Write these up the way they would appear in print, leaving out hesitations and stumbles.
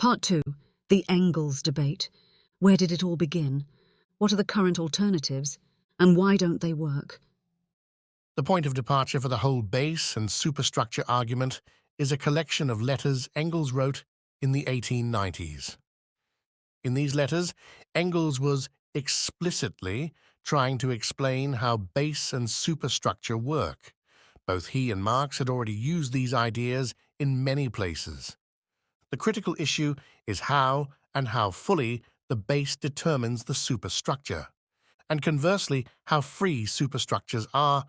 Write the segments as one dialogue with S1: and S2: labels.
S1: Part 2. The Engels debate. Where did it all begin? What are the current alternatives? And why don't they work?
S2: The point of departure for the whole base and superstructure argument is a collection of letters Engels wrote in the 1890s. In these letters, Engels was explicitly trying to explain how base and superstructure work. Both he and Marx had already used these ideas in many places. The critical issue is how and how fully the base determines the superstructure, and conversely, how free superstructures are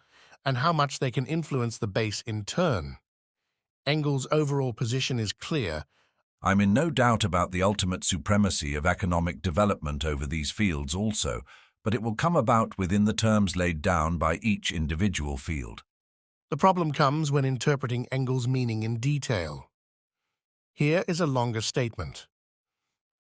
S2: and how much they can influence the base in turn. Engels' overall position is clear.
S3: I'm in no doubt about the ultimate supremacy of economic development over these fields also, but it will come about within the terms laid down by each individual field.
S2: The problem comes when interpreting Engels' meaning in detail. Here is a longer statement.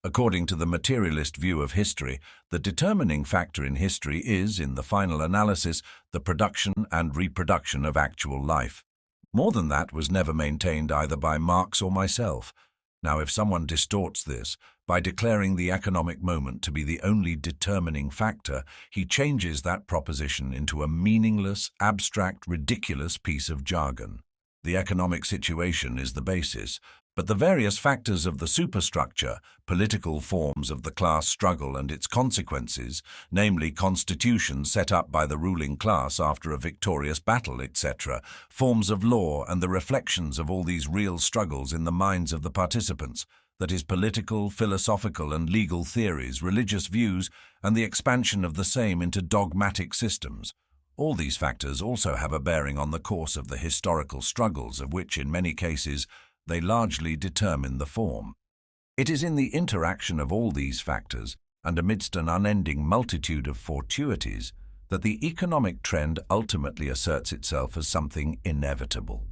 S3: According to the materialist view of history, the determining factor in history is, in the final analysis, the production and reproduction of actual life. More than that was never maintained either by Marx or myself. Now, if someone distorts this by declaring the economic moment to be the only determining factor, he changes that proposition into a meaningless, abstract, ridiculous piece of jargon. The economic situation is the basis, but the various factors of the superstructure, political forms of the class struggle and its consequences, namely constitutions set up by the ruling class after a victorious battle, etc., forms of law and the reflections of all these real struggles in the minds of the participants, that is, political, philosophical and legal theories, religious views, and the expansion of the same into dogmatic systems. All these factors also have a bearing on the course of the historical struggles, of which, in many cases, they largely determine the form. It is in the interaction of all these factors, and amidst an unending multitude of fortuities, that the economic trend ultimately asserts itself as something inevitable.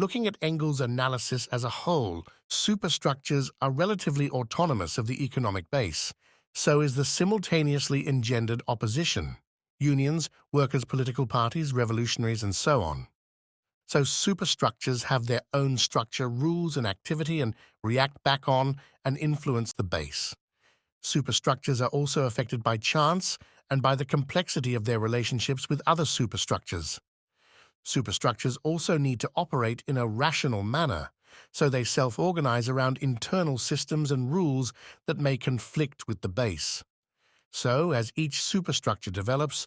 S2: Looking at Engels' analysis as a whole, superstructures are relatively autonomous of the economic base. So is the simultaneously engendered opposition: unions, workers' political parties, revolutionaries, and so on. So superstructures have their own structure, rules, and activity and react back on and influence the base. Superstructures are also affected by chance and by the complexity of their relationships with other superstructures. Superstructures also need to operate in a rational manner, so they self-organize around internal systems and rules that may conflict with the base. So, as each superstructure develops,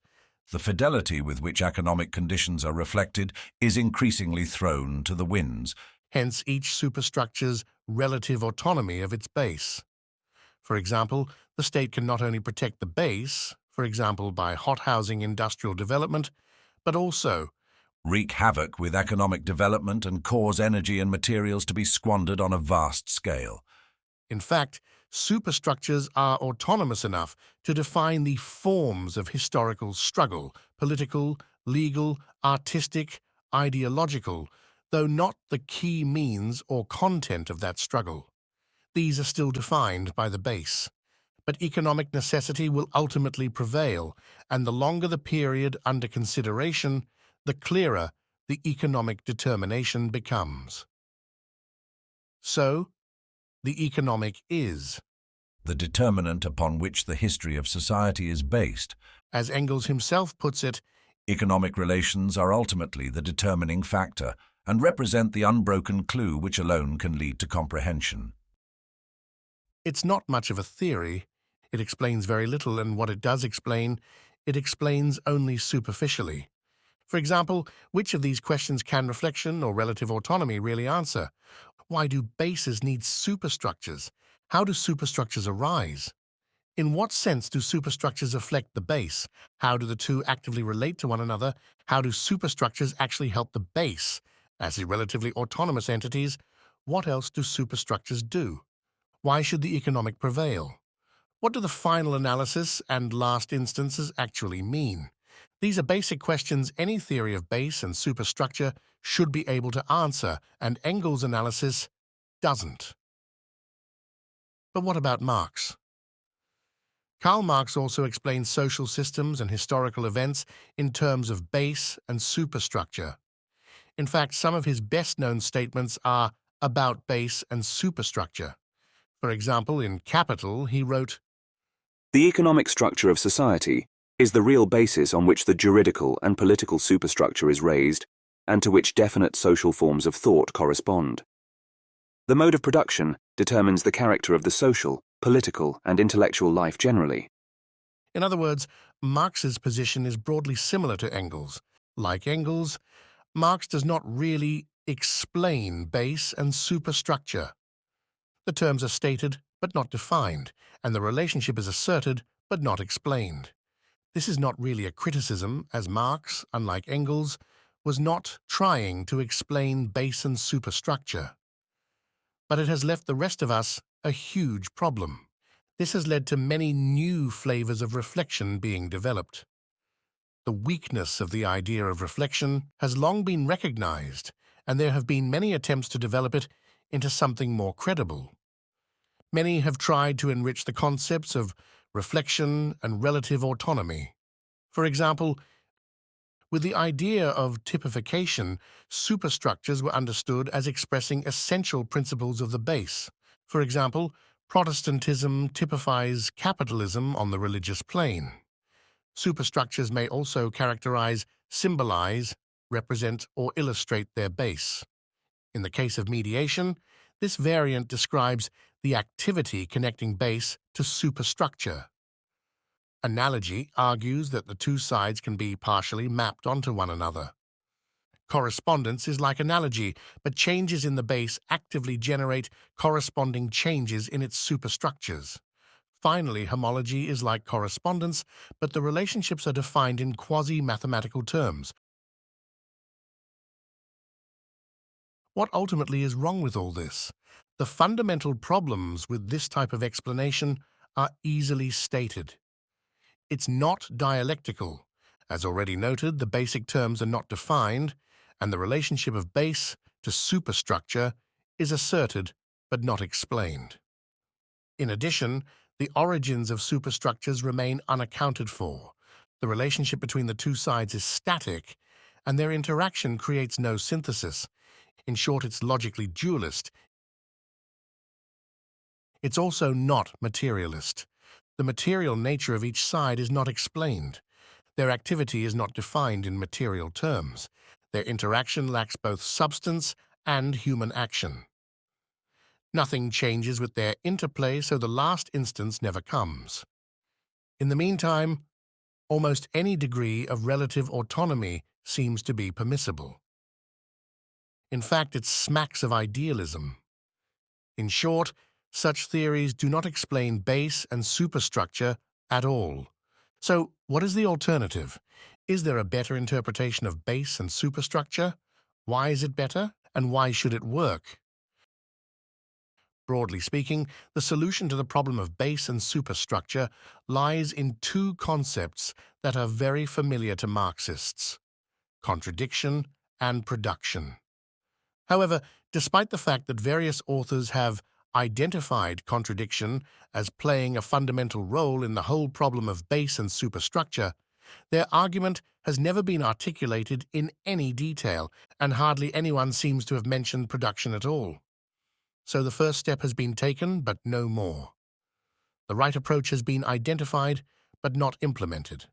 S3: the fidelity with which economic conditions are reflected is increasingly thrown to the winds,
S2: hence each superstructure's relative autonomy of its base. For example, the state can not only protect the base, for example by hothousing industrial development, but also
S3: wreak havoc with economic development and cause energy and materials to be squandered on a vast scale.
S2: In fact, superstructures are autonomous enough to define the forms of historical struggle: political, legal, artistic, ideological, though not the key means or content of that struggle. These are still defined by the base. But economic necessity will ultimately prevail, and the longer the period under consideration, the clearer the economic determination becomes. So, the economic is
S3: the determinant upon which the history of society is based.
S2: As Engels himself puts it,
S3: economic relations are ultimately the determining factor and represent the unbroken clue which alone can lead to comprehension.
S2: It's not much of a theory. It explains very little, and what it does explain, it explains only superficially. For example, which of these questions can reflection or relative autonomy really answer? Why do bases need superstructures? How do superstructures arise? In what sense do superstructures affect the base? How do the two actively relate to one another? How do superstructures actually help the base? As the relatively autonomous entities, what else do superstructures do? Why should the economic prevail? What do the final analysis and last instances actually mean? These are basic questions any theory of base and superstructure should be able to answer, and Engels' analysis doesn't. But what about Marx? Karl Marx also explains social systems and historical events in terms of base and superstructure. In fact, some of his best-known statements are about base and superstructure. For example, in Capital, he wrote,
S4: The economic structure of society is the real basis on which the juridical and political superstructure is raised and to which definite social forms of thought correspond. The mode of production determines the character of the social, political, and intellectual life generally.
S2: In other words, Marx's position is broadly similar to Engels. Like Engels, Marx does not really explain base and superstructure. The terms are stated but not defined, and the relationship is asserted but not explained. This is not really a criticism, as Marx, unlike Engels, was not trying to explain base and superstructure. But it has left the rest of us a huge problem. This has led to many new flavors of reflection being developed. The weakness of the idea of reflection has long been recognized, and there have been many attempts to develop it into something more credible. Many have tried to enrich the concepts of reflection and relative autonomy. For example, with the idea of typification, superstructures were understood as expressing essential principles of the base. For example, Protestantism typifies capitalism on the religious plane. Superstructures may also characterize, symbolize, represent, or illustrate their base. In the case of mediation, this variant describes the activity connecting base to superstructure. Analogy argues that the two sides can be partially mapped onto one another. Correspondence is like analogy, but changes in the base actively generate corresponding changes in its superstructures. Finally, homology is like correspondence, but the relationships are defined in quasi-mathematical terms. What ultimately is wrong with all this? The fundamental problems with this type of explanation are easily stated. It's not dialectical. As already noted, the basic terms are not defined, and the relationship of base to superstructure is asserted but not explained. In addition, the origins of superstructures remain unaccounted for. The relationship between the two sides is static, and their interaction creates no synthesis. In short, it's logically dualist. It's also not materialist. The material nature of each side is not explained. Their activity is not defined in material terms. Their interaction lacks both substance and human action. Nothing changes with their interplay, so the last instance never comes. In the meantime, almost any degree of relative autonomy seems to be permissible. In fact, it smacks of idealism. In short, such theories do not explain base and superstructure at all. So, what is the alternative? Is there a better interpretation of base and superstructure? Why is it better, and why should it work? Broadly speaking, the solution to the problem of base and superstructure lies in two concepts that are very familiar to Marxists: contradiction and production. However, despite the fact that various authors have identified contradiction as playing a fundamental role in the whole problem of base and superstructure, their argument has never been articulated in any detail, and hardly anyone seems to have mentioned production at all. So the first step has been taken, but no more. The right approach has been identified, but not implemented.